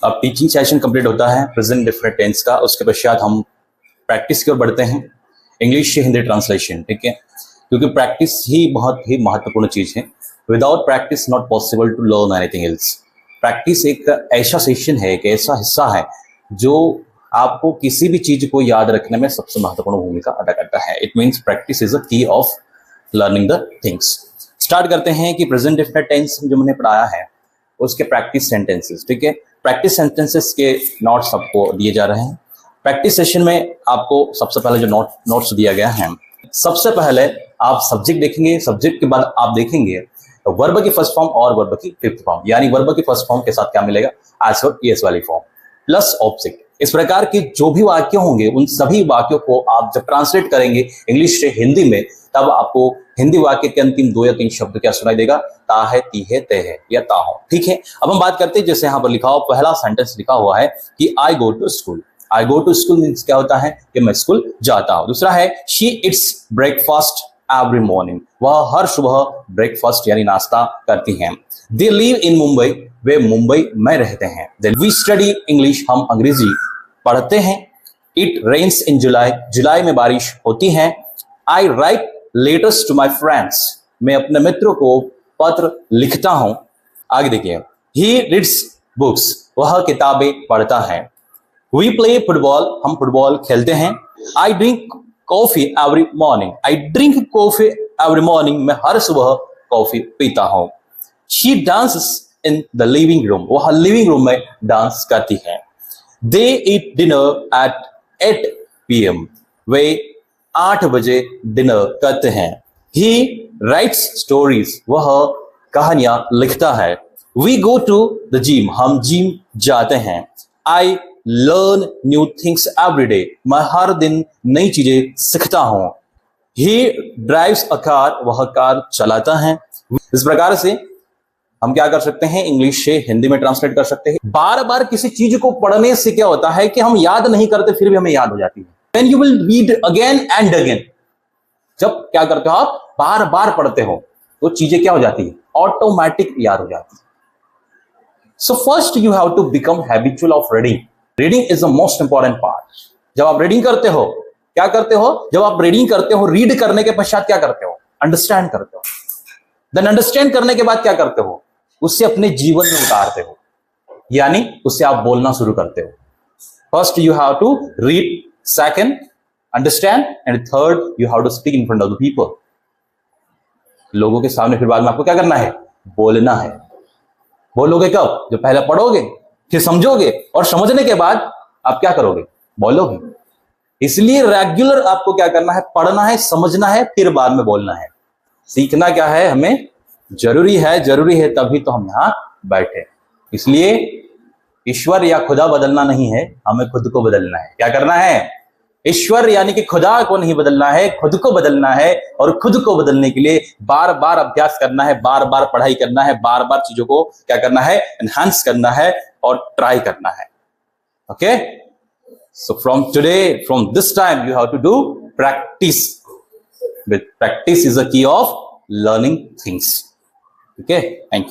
अब teaching session complete होता है प्रेजेंट डेफिनेट टेंस का, उसके पश्चात हम प्रैक्टिस की ओर बढ़ते हैं, इंग्लिश से हिंदी ट्रांसलेशन, ठीक है, क्योंकि प्रैक्टिस ही बहुत ही महत्वपूर्ण चीज है। Without practice not possible to learn anything else. Practice एक ऐसा सेशन है, एक ऐसा हिस्सा है जो आपको किसी भी चीज को याद रखने में सबसे महत्वपूर्ण भूमिका अदा करता है। It means practice is a key of learning the things. Start करते हैं कि प्रेजेंट डेफिनेट टेंस जो मैंने पढ़ाया है उसके प्रैक्टिस सेंटेंसेस, ठीक है। प्रैक्टिस सेंटेंसेस के नोट्स आपको दिए जा रहे हैं। प्रैक्टिस सेशन में आपको सबसे पहले जो नोट्स दिया गया है, सबसे पहले आप सब्जेक्ट देखेंगे, सब्जेक्ट के बाद आप देखेंगे वर्ब की फर्स्ट फॉर्म और वर्ब की फिफ्थ फॉर्म, यानी वर्ब की फर्स्ट फॉर्म के साथ क्या मिलेगा, एस और ईएस वाली फॉर्म प्लस ऑब्जेक्ट। इस प्रकार के जो भी वाक्य होंगे उन सभी वाक्यों को आप जब ट्रांसलेट करेंगे इंग्लिश से हिंदी में, तब आपको हिंदी वाक्य के अंतिम 2 या 3 शब्द क्या सुनाई देगा, ता है, ती है, ते है या ता हो, ठीक है। अब हम बात करते हैं, जैसे यहाँ पर लिखा हो, पहला सेंटेंस लिखा हुआ है कि I go to school. I go to school means क्या होता है कि मैं स्कूल जाता हूं। दूसरा है she it's breakfast every morning, वह हर सुबह ब्रेकफास्ट यानी नाश्ता करती हैं। दे लिव इन मुंबई, वे मुंबई में रहते हैं। देन वी स्टडी इंग्लिश, हम अंग्रेजी पढ़ते हैं। इट रेन्स इन जुलाई, जुलाई में बारिश होती है। I write letters to my friends, मैं अपने मित्रों को पत्र लिखता हूं। आगे देखिए, ही रीड्स बुक्स, वह किताबें पढ़ता है। वी प्ले फुटबॉल, हम फुटबॉल खेलते हैं। I drink coffee every morning, I drink coffee every morning, मैं हर सुबह कॉफी पीता हूं। She dances in the living room, वह लिविंग रूम में डांस करती है। दे ईट डिनर एट 8 PM, वे 8 बजे डिनर करते हैं। ही राइट्स स्टोरीज, वह कहानियां लिखता है। We go to the gym, हम जिम जाते हैं। I learn new things every day, मैं हर दिन नई चीजें सीखता हूं। ही ड्राइव्स अ कार, वह कार चलाता है। इस प्रकार से हम क्या कर सकते हैं, इंग्लिश से हिंदी में ट्रांसलेट कर सकते हैं। बार बार किसी चीज को पढ़ने से क्या होता है कि हम याद नहीं करते, फिर भी हमें याद हो जाती है। When you will read again and again, जब क्या करते हो आप, बार बार पढ़ते हो तो चीजें क्या हो जाती है, ऑटोमेटिक याद हो जाती है। So first you have to become habitual of reading. Reading is the most important part. जब आप रीडिंग करते हो, क्या करते हो, जब आप रीडिंग करते हो, रीड करने के पश्चात क्या करते हो, अंडरस्टैंड करते हो। देन अंडरस्टैंड करने के बाद क्या करते हो, उससे अपने जीवन में उतारते हो, यानी उससे आप बोलना शुरू करते हो। First you have to read, second understand, and third you have to speak in front of the people, लोगों के सामने। फिर बाद में आपको क्या करना है, बोलना है। बोलोगे कब, जब पहले पढ़ोगे, फिर समझोगे, और समझने के बाद आप क्या करोगे, बोलोगे। इसलिए रेगुलर आपको क्या करना है, पढ़ना है, समझना है, फिर बाद में बोलना है। सीखना क्या है, हमें जरूरी है, तभी तो हम यहां बैठे। इसलिए ईश्वर या खुदा बदलना नहीं है, हमें खुद को बदलना है। क्या करना है, ईश्वर यानी कि खुदा को नहीं बदलना है, खुद को बदलना है। और खुद को बदलने के लिए बार बार अभ्यास करना है, बार बार पढ़ाई करना है, बार बार चीजों को क्या करना है, एनहांस करना है और ट्राई करना है। Okay, so from this time you have to do practice. Practice is a key of learning things. Okay, thank you.